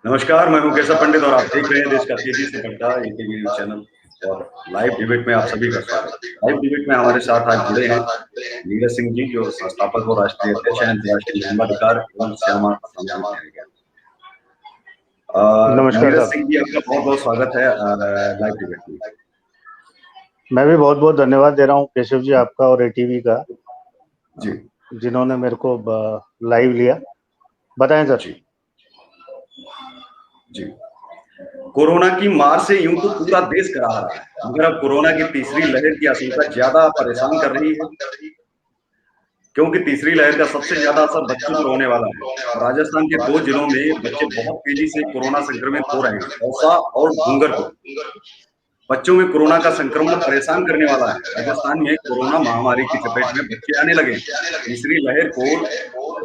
नमस्कार, मैं हूँ केशव पंडित और आप देख रहे हैं देश का तेजी से बढ़ता यूट्यूब न्यूज़ चैनल और लाइव डिबेट में आप सभी का स्वागत है। लाइव डिबेट में हमारे साथ आज जुड़े हैं नीरज सिंह जी, जो संस्थापक और राष्ट्रीय अध्यक्ष हैं अंतर्राष्ट्रीय मानवाधिकार एवं श्यामा सामाजिक न्याय के। नमस्कार नीरज साहब। सिंह जी, आपका बहुत-बहुत स्वागत है लाइव डिबेट में। मैं भी बहुत-बहुत धन्यवाद दे रहा हूँ केशव जी आपका और एटीवी का, जी, जिन्होंने मेरे को लाइव लिया। बताएं सर। जी, जी। कोरोना की मार से यूं तो पूरा देश कराह रहा है, मगर अब कोरोना की तीसरी लहर की आशंका ज्यादा परेशान कर रही है, क्योंकि तीसरी लहर का सबसे ज्यादा असर बच्चों पर होने वाला है। राजस्थान के 2 जिलों में बच्चे बहुत तेजी से कोरोना संक्रमित हो रहे हैं, दौसा और डूंगरपुर। बच्चों में कोरोना का संक्रमण परेशान करने वाला है। राजस्थान में कोरोना महामारी की चपेट में बच्चे आने लगे हैं। तीसरी लहर को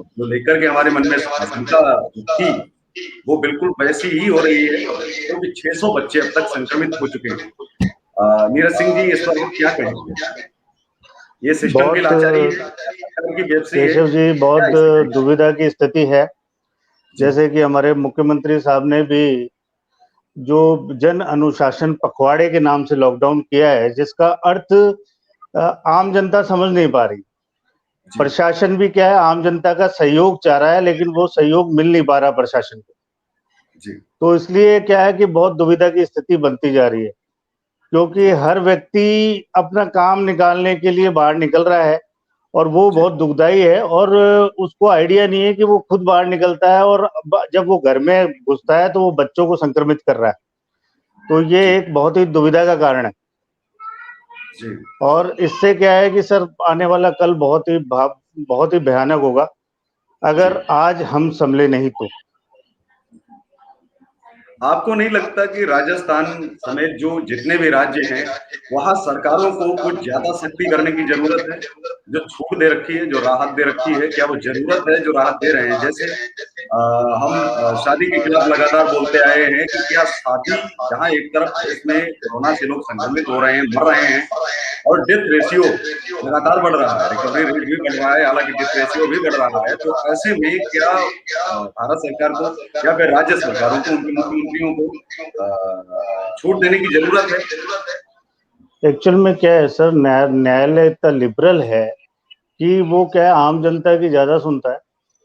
जो लेकर के हमारे मन में आशंका थी, वो बिल्कुल वैसी ही हो रही है, क्योंकि 600 बच्चे अब तक संक्रमित हो चुके हैं। नीरज सिंह जी, इस पर आप क्या कहेंगे? ये सिस्टम की बहुत लाचारी है, सरकार की बेबसी है, केशव जी, क्या बहुत इसे कहें? दुविधा की स्थिति है। जी, जैसे कि हमारे मुख्यमंत्री साहब ने भी जो जन अनुशासन पखवाड़े के नाम से लॉकडाउन किया है, जिसका अर्थ आम जनता समझ नहीं पा रही। जी, प्रशासन भी क्या है, आम जनता का सहयोग चाह रहा है, लेकिन वो सहयोग मिल नहीं पा रहा प्रशासन को। जी, तो इसलिए क्या है कि बहुत दुविधा की स्थिति बनती जा रही है, क्योंकि जी, हर व्यक्ति अपना काम निकालने के लिए बाहर निकल रहा है और वो जी, बहुत दुखदाई है। और उसको आइडिया नहीं है कि वो खुद बाहर निकलता है और जब वो घर में घुसता है तो वो बच्चों को संक्रमित कर रहा है। तो ये जी, एक बहुत ही दुविधा का कारण है। जी। और इससे क्या है कि सर, आने वाला कल बहुत ही भयानक होगा जी। अगर आज हम संभले नहीं तो। आपको नहीं लगता कि राजस्थान समेत जो जितने भी राज्य हैं, वहाँ सरकारों को कुछ ज़्यादा सख्ती करने की ज़रूरत है? जो छूट दे रखी है, जो राहत दे रखी है, क्या वो ज़रूरत है जो राहत दे रहे हैं? जैसे हम शादी के खिलाफ लगातार बोलते आए हैं कि क्या शादी, जहाँ एक तरफ देश में कोरोना से लोग संक्रमित हो रहे हैं, मर रहे हैं और डेथ रेशियो लगातार बढ़ रहा है, रिकवरी रेट भी बढ़ रहा है, हालाँकि डेथ रेशियो भी बढ़ रहा है, तो ऐसे में क्या भारत सरकार को या फिर राज्य सरकारों को, उनके मुख्यमंत्रियों को छूट देने की ज़रूरत है? एक्चुअल में क्या है सर, न्यायालय इतना लिबरल है कि वो क्या है, आम जनता की ज़्यादा सुनता है।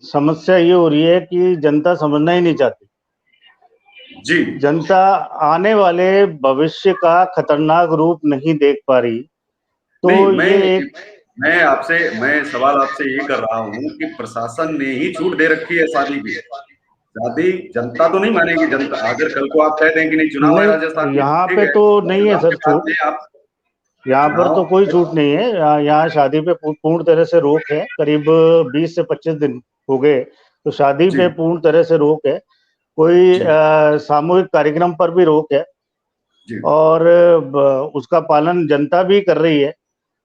समस्या ये हो रही है कि जनता समझना ही नहीं चाहती। जी। जनता आने वाले भविष्य का खतरनाक रूप नहीं देख पा रही। तो नहीं, ये एक मैं सवाल आपसे ये कर रहा हूँ कि प्रशासन ने ही छूट दे रखी है शादी की। शादी जनता तो नहीं मानेगी, जनता अगर कल को आप कह दें कि नहीं, चुनाव है राजस्थान नहीं, में, यहाँ ठीक पे है, तो और नहीं है चुनाव सर के बाद छूट। में आप यहाँ पर तो चुनाव कोई छूट नहीं है। यहाँ शादी पे पूर्ण तरह से रोक है। करीब 20 से 25 दिन हो गए, तो शादी जी, पे पूर्ण तरह से रोक है। कोई जी, सामूहिक कार्यक्रम पर भी रोक है। जी, और उसका पालन जनता भी कर रही है,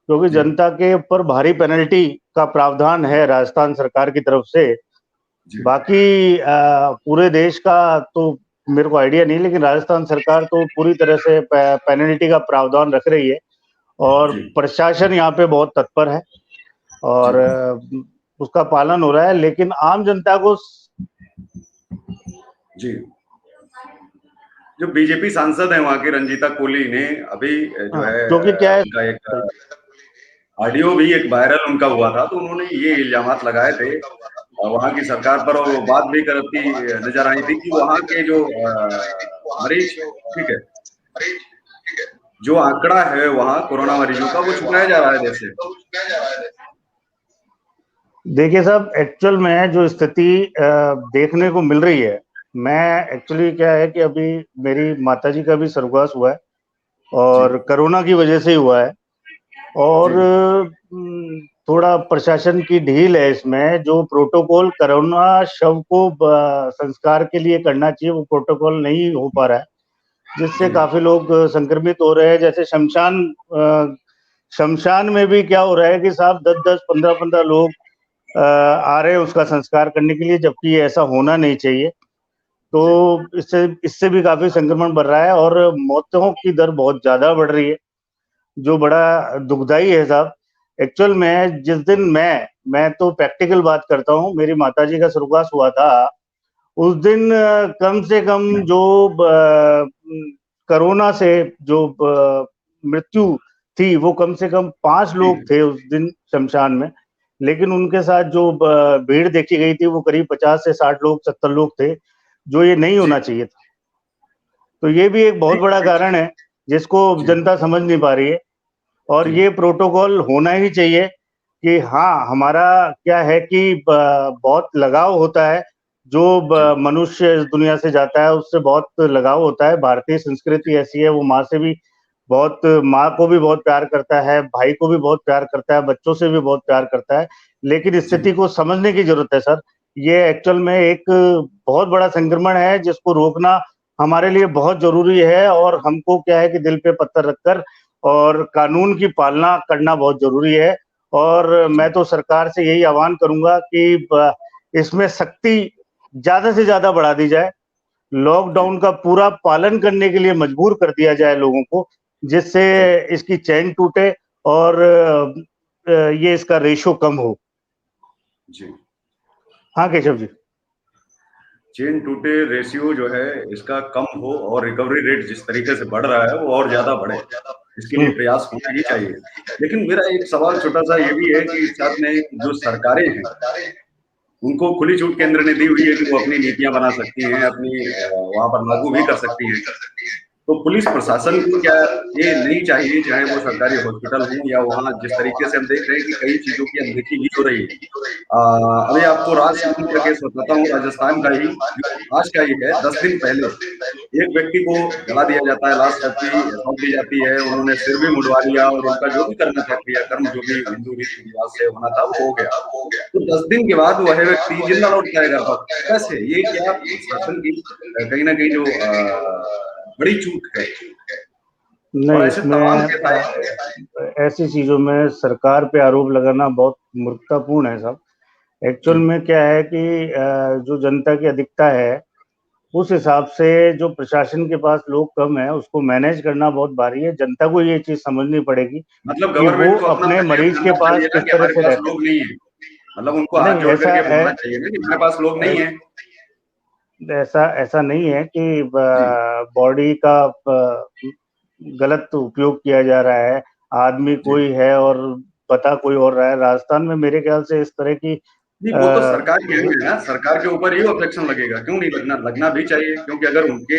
क्योंकि जी, जनता के ऊपर भारी पेनल्टी का प्रावधान है राजस्थान सरकार की तरफ से। जी, बाकी पूरे देश का तो मेरे को आइडिया नहीं, लेकिन राजस्थान सरकार तो पूरी तरह से पेनल्टी का प्रावधान रख रही है। और जी, प्रशासन यहाँ पे बहुत तत्पर है जी, और उसका पालन हो रहा है, लेकिन आम जनता को जी। जो बीजेपी सांसद हैं वहाँ की रंजीता कोली ने अभी जो है क्योंकि क्या है, उनका एक ऑडियो भी एक वायरल उनका हुआ था, तो उन्होंने ये इल्ज़ामात लगाए थे वहाँ की सरकार पर, और वो बात भी करती नज़र आई थी कि वहाँ के जो मरीज, ठीक है, जो आंकड़ा है वहाँ कोरोना मरीजों का, वो छुपाया जा रहा है देश से। देखिए साहब, एक्चुअल में जो स्थिति देखने को मिल रही है, मैं एक्चुअली क्या है कि अभी मेरी माताजी का भी स्वर्गवास हुआ है जी, और कोरोना की वजह से ही हुआ है। और जी, थोड़ा प्रशासन की ढील है इसमें। जो प्रोटोकॉल कोरोना शव को संस्कार के लिए करना चाहिए, वो प्रोटोकॉल नहीं हो पा रहा है, जिससे जी, काफी लोग संक्रमित हो रहे हैं। जैसे शमशान में भी क्या हो रहा है कि साहब 10-10, 15-15 लोग आ रहे हैं उसका संस्कार करने के लिए, जबकि ये ऐसा होना नहीं चाहिए। तो जी, इससे इससे भी काफी संक्रमण बढ़ रहा है और मौतों की दर बहुत ज्यादा बढ़ रही है, जो बड़ा दुखदाई है साहब। एक्चुअल में जिस दिन मैं तो प्रैक्टिकल बात करता हूँ, मेरी माताजी का स्वर्गवास हुआ था, उस दिन कम से कम जो कोरोना से जो मृत्यु थी वो कम से कम 5 लोग थे उस दिन शमशान में, लेकिन उनके साथ जो भीड़ देखी गई थी वो करीब 50 से 60 लोग 70 लोग थे, जो ये नहीं होना चाहिए था। तो ये भी एक बहुत बड़ा कारण है जिसको जनता समझ नहीं पा रही है, और ये प्रोटोकॉल होना ही चाहिए कि हाँ, हमारा क्या है कि बहुत लगाव होता है, जो मनुष्य इस दुनिया से जाता है उससे बहुत लगाव होता है। भारतीय संस्कृति ऐसी है, वो माँ को भी बहुत प्यार करता है, भाई को भी बहुत प्यार करता है, बच्चों से भी बहुत प्यार करता है, लेकिन स्थिति को समझने की जरूरत है सर। ये एक्चुअल में एक बहुत बड़ा संक्रमण है जिसको रोकना हमारे लिए बहुत जरूरी है, और हमको क्या है कि दिल पे पत्थर रखकर और कानून की पालना करना बहुत जरूरी है। और मैं तो सरकार से यही आह्वान करूंगा कि इसमें सख्ती ज्यादा से ज्यादा बढ़ा दी जाए, लॉकडाउन का पूरा पालन करने के लिए मजबूर कर दिया जाए लोगों को, जिससे इसकी चैन टूटे और ये इसका रेशो कम हो। जी हाँ केशव जी। चेन टूटे, रेशियो जो है इसका कम हो, और रिकवरी रेट जिस तरीके से बढ़ रहा है वो और ज्यादा बढ़े, इसके लिए प्रयास होना ही चाहिए। लेकिन मेरा एक सवाल छोटा सा ये भी है कि साथ में जो सरकारें हैं उनको खुली छूट केंद्र ने दी हुई है कि वो अपनी नीतियां बना सकती हैं, अपनी वहां पर लागू भी कर सकती हैं। तो पुलिस प्रशासन को क्या ये नहीं चाहिए, चाहे वो सरकारी हॉस्पिटल हो या वहाँ जिस तरीके से हम देख रहे हैं कि कई चीजों की अनदेखी भी हो रही है। अभी आपको राज सिंह का केस बताता हूँ, राजस्थान का ही, आज का ही है। 10 दिन पहले एक व्यक्ति को जला दिया जाता है, लाश सौंप दी जाती है, उन्होंने सिर भी मुंडवा लिया और उनका जो भी करना था क्रियाकर्म जो भी हिंदू रीति रिवाज से होना था वो हो गया। तो 10 दिन के बाद वह व्यक्ति जिंदा लौटता है घर पर। कैसे? ये क्या प्रशासन की कहीं ना कहीं जो बड़ी चूक है? और नहीं, ऐसे तमाम केस आए। ऐसी चीजों में सरकार पे आरोप लगाना बहुत मूर्खतापूर्ण है साहब। एक्चुअल में क्या है कि जो जनता की अधिकता है उस हिसाब से जो प्रशासन के पास लोग कम है उसको मैनेज करना बहुत भारी है। जनता को ये चीज समझनी पड़ेगी मतलब कि वो गवर्नमेंट को अपना अपने पहले मरीज के मानना पास चाहिए ना किस कि तरह हमारे से पास रहते लोग नहीं है। मतलब उनको हैं। हाथ नहीं, जोड़ ऐसा करके बोलना चाहिए ना कि हमारे पास लोग नहीं है। ऐसा ऐसा नहीं है कि जी बॉडी का गलत उपयोग किया जा रहा है। आदमी जी कोई है और पता कोई और रहा है। राजस्थान में मेरे ख्याल से इस तरह की नहीं, वो तो सरकार की अंग है ना, सरकार के ऊपर ही ऑब्जेक्शन लगेगा, क्यों नहीं लगना? लगना भी चाहिए, क्योंकि अगर उनके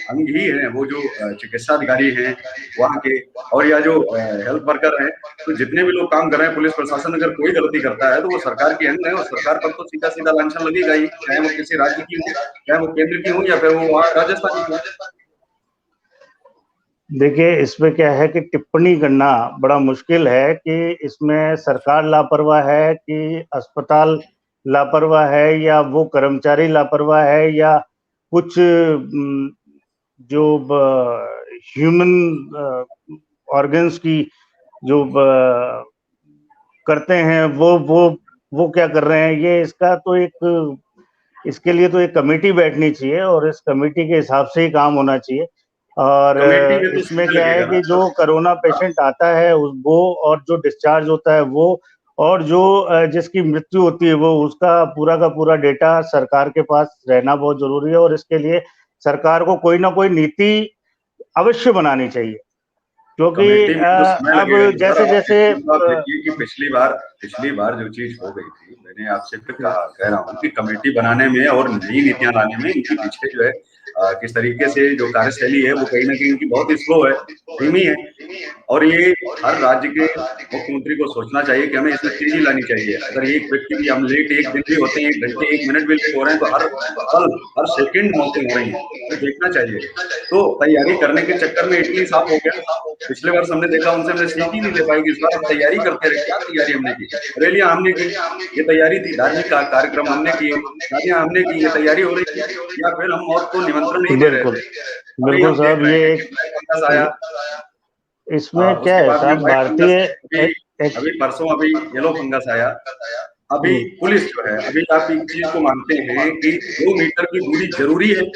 अंग ही हैं वो जो चिकित्सा अधिकारी हैं वहाँ के, और या जो हेल्थ वर्कर हैं, तो जितने भी लोग काम कर रहे हैं, पुलिस प्रशासन अगर कोई गलती करता है तो वो सरकार की अंग है, और सरकार पर तो सीधा सीधा लांछन लगेगा ही, चाहे वो किसी राज्य की हो, चाहे वो केंद्र की हो, या फिर वो वहाँ राजस्थान की हो। देखिए, इसमें क्या है कि टिप्पणी करना बड़ा मुश्किल है कि इसमें सरकार लापरवाह है कि अस्पताल लापरवाह है या वो कर्मचारी लापरवाह है या कुछ जो ह्यूमन ऑर्गन्स की जो करते हैं वो क्या कर रहे हैं। ये इसके लिए तो एक कमेटी बैठनी चाहिए और इस कमेटी के हिसाब से ही काम होना चाहिए। और कमेटी में तो इसमें समय क्या है लगेगा ना। कि जो कोरोना पेशेंट आता है वो, और जो डिस्चार्ज होता है वो, और जो जिसकी मृत्यु होती है वो, उसका पूरा का पूरा डेटा सरकार के पास रहना बहुत जरूरी है। और इसके लिए सरकार को कोई ना कोई नीति अवश्य बनानी चाहिए, क्योंकि कमेटी में तो समय अब लगेगा। तो सर जैसे आप जैसे एक चीज आप देखिए कि पिछली बार जो चीज हो गई थी, मैंने आपसे फिर कह रहा हूँ कि कमेटी बनाने में और नई नीतियां लाने में इनकी पीछे जो है किस तरीके से जो कार्यशैली है वो कहीं ना कहीं इनकी बहुत ही स्लो है, धीमी है। और ये हर राज्य के मुख्यमंत्री को सोचना चाहिए कि हमें इसमें तेजी लानी चाहिए। अगर एक व्यक्ति भी हम लेट एक दिन भी होते हैं, 1 घंटे 1 मिनट भी लेट हो रहे हैं, तो हर पल हर सेकंड मौतें हो रही हैं, तो देखना चाहिए। तो तैयारी करने के चक्कर में इटली साफ हो गया। पिछले वर्ष हमने देखा, उनसे हमने सीख ही नहीं ले पाई कि इस बार हम तैयारी करते रहे। क्या तैयारी हमने की? रैलियां हमने की, ये तैयारी थी। धार्मिक कार्यक्रम हमने किए, शादियां हमने की, ये तैयारी हो रही थी। या फिर हम मौत को निमंत्रण नहीं दे रहे बिल्कुल थे? अभी बिल्कुल हम देख साहब, रहे ये हैं कि एक ब्लैक फंगस आया, इसमें क्या उसके है बाद में साहब, व्हाइट फंगस, भारतीय अभी अभी परसों अभी येलो फंगस आया। अभी पुलिस जो है, अभी आप एक चीज को मानते हैं कि 2 मीटर की दूरी जरूरी है?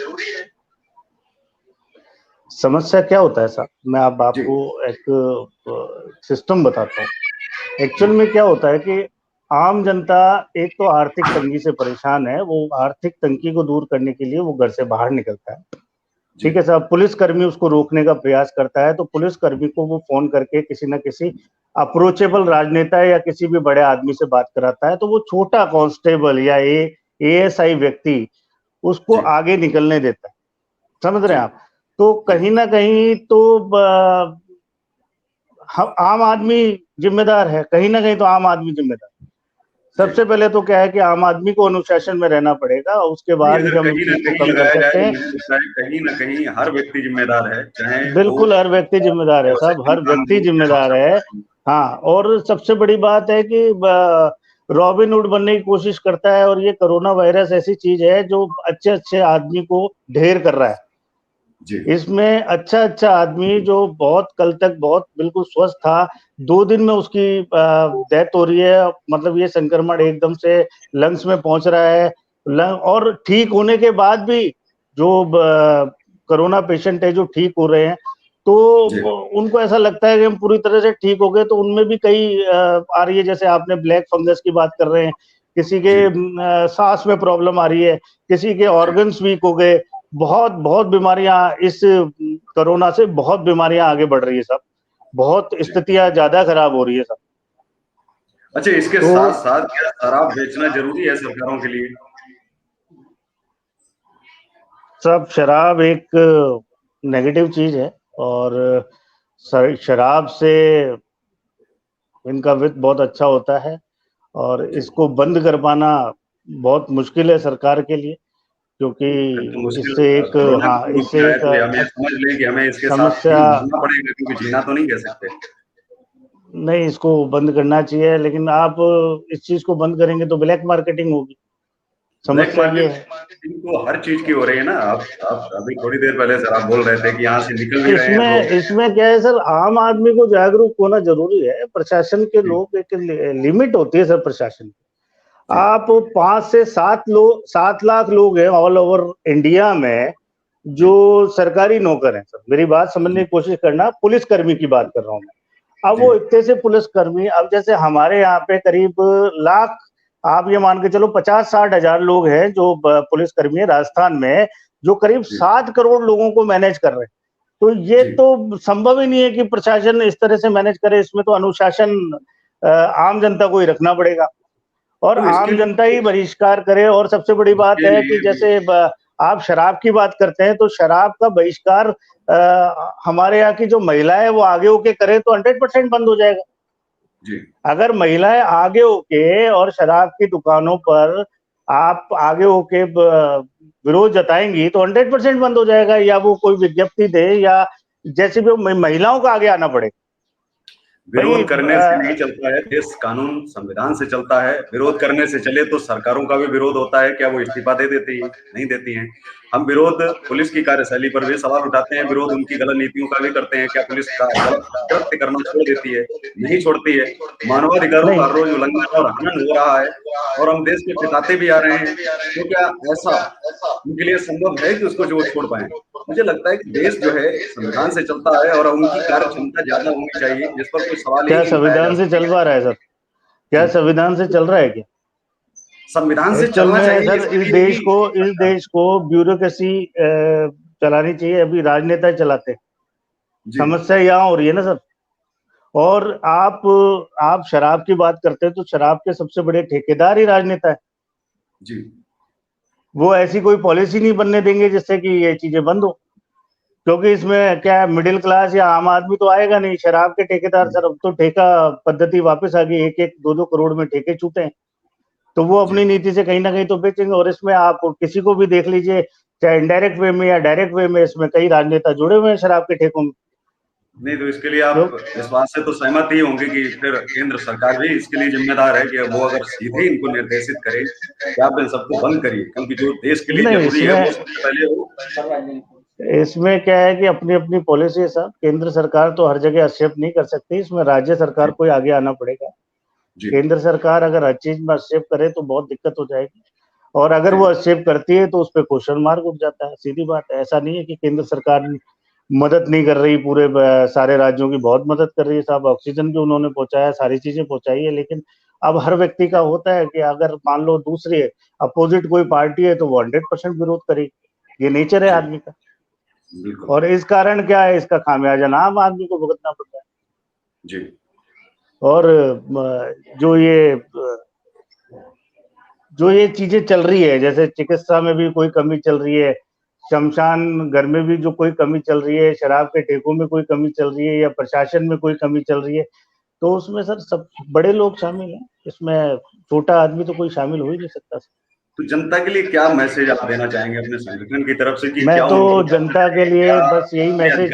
समस्या क्या होता है साहब, मैं अब जी आपको एक सिस्टम बताता हूँ। जी एक्चुअल में क्या होता है कि आम जनता एक तो आर्थिक तंगी से परेशान है, वो आर्थिक तंगी को दूर करने के लिए वो घर से बाहर निकलता है। ठीक है साहब, पुलिसकर्मी उसको रोकने का प्रयास करता है, तो पुलिसकर्मी को वो फोन करके किसी न किसी अप्रोचेबल राजनेता या किसी भी बड़े आदमी से बात कराता है, तो वो छोटा कांस्टेबल या एएसआई व्यक्ति उसको आगे निकलने देता है। समझ रहे हैं आप? तो कहीं ना कहीं तो आम आदमी जिम्मेदार है, कहीं ना कहीं तो आम आदमी जिम्मेदार। सबसे पहले तो क्या है कि आम आदमी को अनुशासन में रहना पड़ेगा, उसके बाद ही हम इस चीज को कम कर सकते हैं। कहीं ना कहीं हर व्यक्ति जिम्मेदार है, चाहे बिल्कुल हर व्यक्ति जिम्मेदार है साहब, हर व्यक्ति जिम्मेदार है। हाँ, और सबसे बड़ी बात है कि रॉबिन हुड बनने की कोशिश करता है, और ये कोरोना वायरस ऐसी चीज है जो अच्छे अच्छे आदमी को ढेर कर रहा है। इसमें अच्छा अच्छा आदमी जो बहुत कल तक बहुत बिल्कुल स्वस्थ था, 2 दिन में उसकी डेथ हो रही है। मतलब ये संक्रमण एकदम से लंग्स में पहुंच रहा है, और ठीक होने के बाद भी जो कोरोना पेशेंट है जो ठीक हो रहे हैं, तो उनको ऐसा लगता है कि हम पूरी तरह से ठीक हो गए, तो उनमें भी कई आ रही है। जैसे आपने ब्लैक फंगस की बात कर रहे हैं, किसी के सांस में प्रॉब्लम आ रही है, किसी के ऑर्गन्स वीक हो गए। बहुत बहुत बीमारियां इस कोरोना से, बहुत बीमारियां आगे बढ़ रही है सब, बहुत स्थितियां ज्यादा खराब हो रही है सब। अच्छा, इसके साथ साथ क्या शराब बेचना जरूरी है सरकारों के लिए? सब शराब एक नेगेटिव चीज है, और शराब से इनका वित्त बहुत अच्छा होता है, और इसको बंद कर पाना बहुत मुश्किल है सरकार के लिए, क्योंकि इससे एक इससे एक हमें समझ लें कि हमें इसके साथ समस्या जीना पड़ेगा, क्योंकि जीना तो नहीं कह सकते। नहीं, इसको बंद करना चाहिए, लेकिन आप इस चीज को बंद करेंगे तो ब्लैक मार्केटिंग होगी। समस्या ये है, तो हर चीज की हो रही है ना। आप अभी थोड़ी देर पहले सर आप बोल रहे थे कि यहाँ से निकल नहीं रहे हैं लोग। इसमें क्या है सर, आम आदमी को जागरूक होना जरूरी है। प्रशासन के लोग, एक लिमिट होती है सर प्रशासन की। आप 5 से 7 लाख लोग हैं ऑल ओवर इंडिया में जो सरकारी नौकर हैं। सर मेरी बात समझने की कोशिश करना, पुलिसकर्मी की बात कर रहा हूँ मैं। अब वो इतने से पुलिसकर्मी, अब जैसे हमारे यहाँ पे करीब लाख, आप ये मान के चलो 50-60 हजार लोग हैं जो पुलिसकर्मी है राजस्थान में, जो करीब 7 करोड़ लोगों को मैनेज कर रहे हैं। तो ये तो संभव ही नहीं है कि प्रशासन इस तरह से मैनेज करे। इसमें तो अनुशासन आम जनता को ही रखना पड़ेगा, और आम जनता ही बहिष्कार करे। और सबसे बड़ी बात है कि जैसे आप शराब की बात करते हैं, तो शराब का बहिष्कार हमारे यहाँ की जो महिला है वो आगे होके करे तो 100% बंद हो जाएगा। अगर महिलाएं आगे होके और शराब की दुकानों पर आप आगे होके विरोध जताएंगी तो 100% बंद हो जाएगा, या वो कोई विज्ञप्ति दे, या जैसे भी महिलाओं को आगे आना पड़ेगा। विरोध करने से नहीं चलता है देश, कानून संविधान से चलता है। विरोध करने से चले तो सरकारों का भी विरोध होता है, क्या वो इस्तीफा दे देती है? नहीं देती हैं। हम विरोध पुलिस की कार्यशैली पर भी सवाल उठाते हैं, विरोध उनकी गलत नीतियों का भी करते हैं। क्या पुलिस का गलत कृत्य करना छोड़ देती है? नहीं छोड़ती है। मानवाधिकारों का हर रोज उल्लंघन और हनन हो रहा है, और हम देश के पिताते भी आ रहे हैं। तो क्या ऐसा उनके लिए संभव है कि उसको जो छोड़ पाए? मुझे लगता है कि देश जो है संविधान से चलता है, और उनकी कार्य क्षमता ज्यादा होनी चाहिए, जिस पर कोई सवाल ही क्या नहीं उठाया संविधान से चल पा रहा है सर? क्या संविधान से चल रहा है क्या? संविधान से चलना चाहिए सर। इस देश को ब्यूरोक्रेसी चलानी चाहिए, अभी राजनेता चलाते हैं। समस्या यहाँ हो रही है ना सर। और आप शराब की बात करते हैं, तो शराब के सबसे बड़े ठेकेदार ही राजनेता है जी। वो ऐसी कोई पॉलिसी नहीं बनने देंगे जिससे कि ये चीजें बंद हो, क्योंकि इसमें क्या है, मिडिल क्लास या आम आदमी तो आएगा नहीं। शराब के ठेकेदार सर, अब तो ठेका पद्धति वापस आ गई, 1-2 करोड़ में ठेके छूटे हैं, तो वो अपनी नीति से कहीं ना कहीं तो बेचेंगे। और इसमें आप किसी को भी देख लीजिए, चाहे इनडायरेक्ट वे में या डायरेक्ट वे में, इसमें कई राजनेता जुड़े हुए हैं शराब के ठेकों में। नहीं, तो इसके लिए आप इस बात से तो सहमत ही होंगे कि फिर केंद्र सरकार भी इसके लिए जिम्मेदार है कि वो अगर सीधे इनको निर्देशित करे कि आप इन सबको बंद करिए, क्योंकि जो देश के लिए जरूरी है वो सबसे पहले हो। इसमें क्या है कि अपनी अपनी पॉलिसी है साहब, केंद्र सरकार तो हर जगह हस्तक्षेप नहीं कर सकती, इसमें राज्य सरकार को आगे आना पड़ेगा। केंद्र सरकार अगर हर चीज में हस्तक्षेप करे तो बहुत दिक्कत हो जाएगी, और अगर वो हस्तक्षेप करती है तो उस पर क्वेश्चन मार्क उठ जाता है। सीधी बात है, ऐसा नहीं है कि केंद्र सरकार मदद नहीं कर रही, सारे राज्यों की बहुत मदद कर रही है साहब। ऑक्सीजन भी उन्होंने पहुंचाया, सारी चीजें पहुंचाई है, लेकिन अब हर व्यक्ति का होता है कि अगर मान लो दूसरी अपोजिट कोई पार्टी है तो वो 100% विरोध करेगी, ये नेचर है आदमी का। और इस कारण क्या है, इसका खामियाजा आम आदमी को भुगतना पड़ता है जी। और जो ये चीजें चल रही है, जैसे चिकित्सा में भी कोई कमी चल रही है, शमशान घर में भी जो कोई कमी चल रही है, शराब के ठेकों में कोई कमी चल रही है, या प्रशासन में कोई कमी चल रही है, तो उसमें सर सब बड़े लोग शामिल हैं, इसमें छोटा आदमी तो कोई शामिल हो ही नहीं सकता। तो जनता के लिए क्या मैसेज आप देना चाहेंगे अपने संगठन की तरफ से कि मैं क्या तो उनके जनता के लिए बस यही मैसेज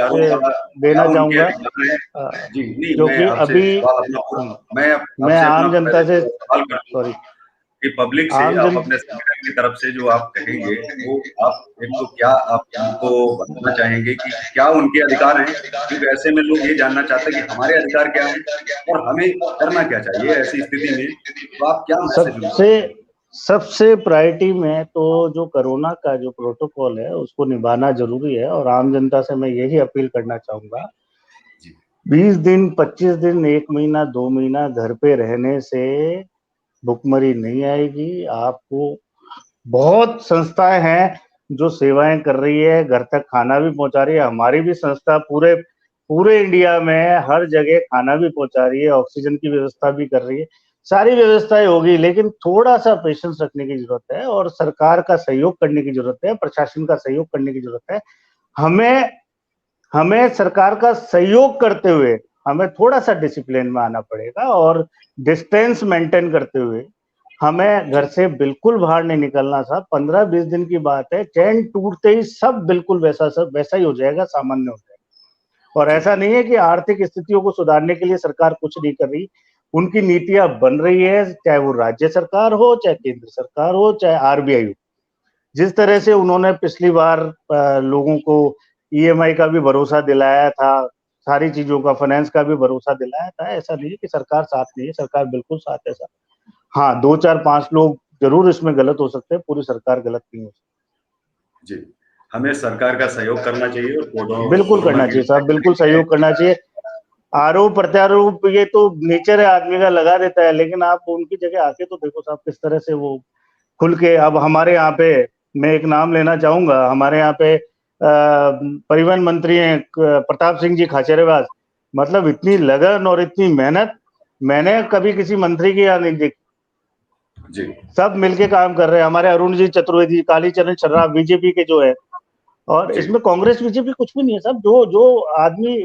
देना चाहूंगा, जी नहीं, मैं क्योंकि आपसे अभी सवाल अपना मैं मैं आपसे अपना आम जनता पहले से, सवाल करता हूँ सॉरी, कि पब्लिक से आम आप जन अपने संगठन की तरफ से जो आप कहेंगे वो आप एक तो क्या आप उनको बताना चाहेंगे कि क्या उनके अधिकार हैं, क्योंकि ऐसे में लोग ये जानना चाहते हैं कि हमारे अधिकार क्या हैं और हमें करना क्या चाहिए ऐसी स्थिति में, तो आप क्या मैसेज सबसे प्रायोरिटी में तो जो कोरोना का जो प्रोटोकॉल है उसको निभाना जरूरी है, और आम जनता से मैं यही अपील करना चाहूंगा, 20 दिन 25 दिन 1 महीना 2 महीना घर पे रहने से भुखमरी नहीं आएगी। आपको बहुत संस्थाएं हैं जो सेवाएं कर रही है, घर तक खाना भी पहुंचा रही है। हमारी भी संस्था पूरे पूरे इंडिया में हर जगह खाना भी पहुंचा रही है, ऑक्सीजन की व्यवस्था भी कर रही है, सारी व्यवस्थाएं होगी, लेकिन थोड़ा सा पेशेंस रखने की जरूरत है और सरकार का सहयोग करने की जरूरत है, प्रशासन का सहयोग करने की जरूरत है। हमें हमें सरकार का सहयोग करते हुए हमें थोड़ा सा डिसिप्लिन में आना पड़ेगा और डिस्टेंस मेंटेन करते हुए हमें घर से बिल्कुल बाहर नहीं निकलना। साहब 15-20 दिन की बात है, चैन टूटते ही सब बिल्कुल वैसा ही हो जाएगा, सामान्य हो जाएगा। और ऐसा नहीं है कि आर्थिक स्थितियों को सुधारने के लिए सरकार कुछ नहीं कर रही, उनकी नीतियां बन रही है, चाहे वो राज्य सरकार हो, चाहे केंद्र सरकार हो, चाहे आरबीआई हो। जिस तरह से उन्होंने पिछली बार लोगों को ईएमआई का भी भरोसा दिलाया था, सारी चीजों का, फाइनेंस का भी भरोसा दिलाया था, ऐसा नहीं है कि सरकार साथ नहीं है, सरकार बिल्कुल साथ है। साथ हाँ, 2-4-5 लोग जरूर इसमें गलत हो सकते हैं, पूरी सरकार गलत नहीं हो सकती। जी, हमें सरकार का सहयोग करना चाहिए और बिल्कुल करना चाहिए साहब, बिल्कुल सहयोग करना चाहिए। आरोप प्रत्यारोप ये तो नेचर है आदमी का, लगा देता है, लेकिन आप उनकी जगह आके तो देखो साहब किस तरह से वो खुल के। अब हमारे यहाँ पे मैं एक नाम लेना चाहूंगा, हमारे यहाँ पे परिवहन मंत्री हैं प्रताप सिंह जी खाचरियावास, मतलब इतनी लगन और इतनी मेहनत मैंने कभी किसी मंत्री की यहाँ नहीं देखी। जी, सब मिलके काम कर रहे हैं। हमारे अरुण जी चतुर्वेदी, कालीचरण सर्राफ बीजेपी के जो है, और इसमें कांग्रेस बीजेपी कुछ भी नहीं है साहब, जो जो आदमी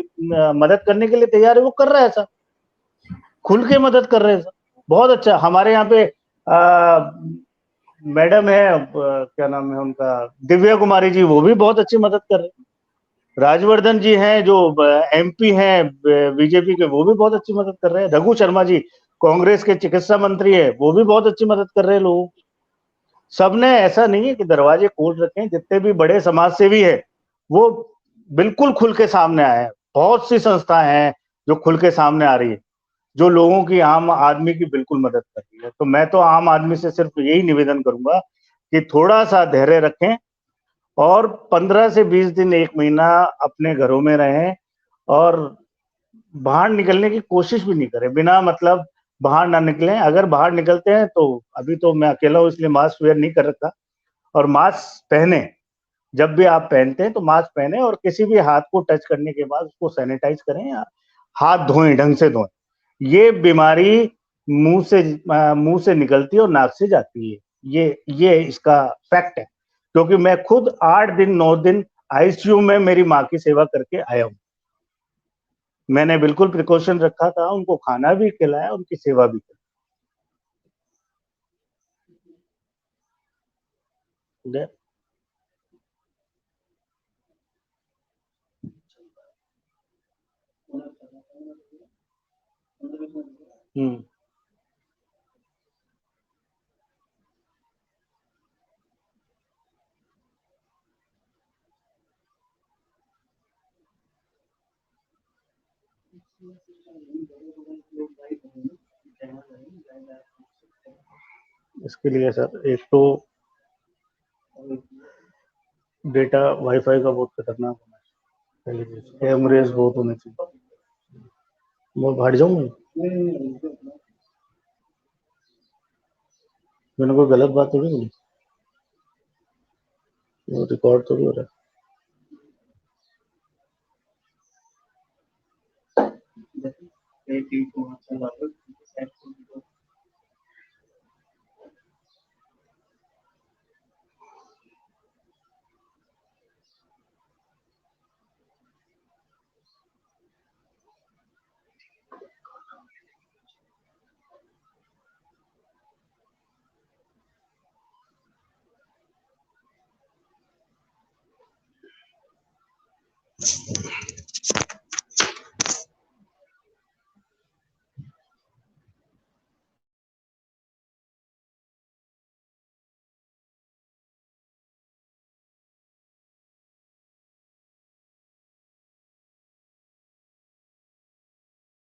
मदद करने के लिए तैयार है वो कर रहा है साहब, खुल के मदद कर रहे हैं साहब, बहुत अच्छा। हमारे यहाँ पे मैडम है, क्या नाम है उनका, दिव्या कुमारी जी, वो भी बहुत अच्छी मदद कर रहे हैं। राजवर्धन जी हैं जो एमपी हैं बीजेपी के, वो भी बहुत अच्छी मदद कर रहे हैं। रघु शर्मा जी कांग्रेस के चिकित्सा मंत्री है, वो भी बहुत अच्छी मदद कर रहे हैं लोगों। सबने, ऐसा नहीं है कि दरवाजे खोल रखे हैं, जितने भी बड़े समाज सेवी है वो बिल्कुल खुल के सामने आए हैं। बहुत सी संस्थाएं हैं जो खुल के सामने आ रही है, जो लोगों की, आम आदमी की बिल्कुल मदद कर रही है। तो मैं तो आम आदमी से सिर्फ यही निवेदन करूंगा कि थोड़ा सा धैर्य रखें और 15 से 20 दिन 1 महीना अपने घरों में रहें और बाहर निकलने की कोशिश भी नहीं करें, बिना मतलब बाहर ना निकलें। अगर बाहर निकलते हैं तो, अभी तो मैं अकेला हूं इसलिए मास्क वेयर नहीं कर रखा, और मास्क पहने, जब भी आप पहनते हैं तो मास्क पहने, और किसी भी हाथ को टच करने के बाद उसको सैनिटाइज करें या हाथ धोएं, ढंग से धोएं। ये बीमारी मुंह से निकलती है और नाक से जाती है, ये इसका फैक्ट है। क्योंकि मैं खुद 8 दिन 9 दिन आईसीयू में मेरी माँ की सेवा करके आया हूं। मैंने बिल्कुल प्रिकॉशन रखा था, उनको खाना भी खिलाया, उनकी सेवा भी की। इसके लिए सर एक तो डेटा वाईफाई का बहुत खतरनाक होना चाहिए, पहली चीज कैमरेज बहुत होने चाहिए। मैं भाड़ जाऊंगा। मैंने कोई गलत बात थोड़ी बोली, वो रिकॉर्ड थोड़ी हो रहा है।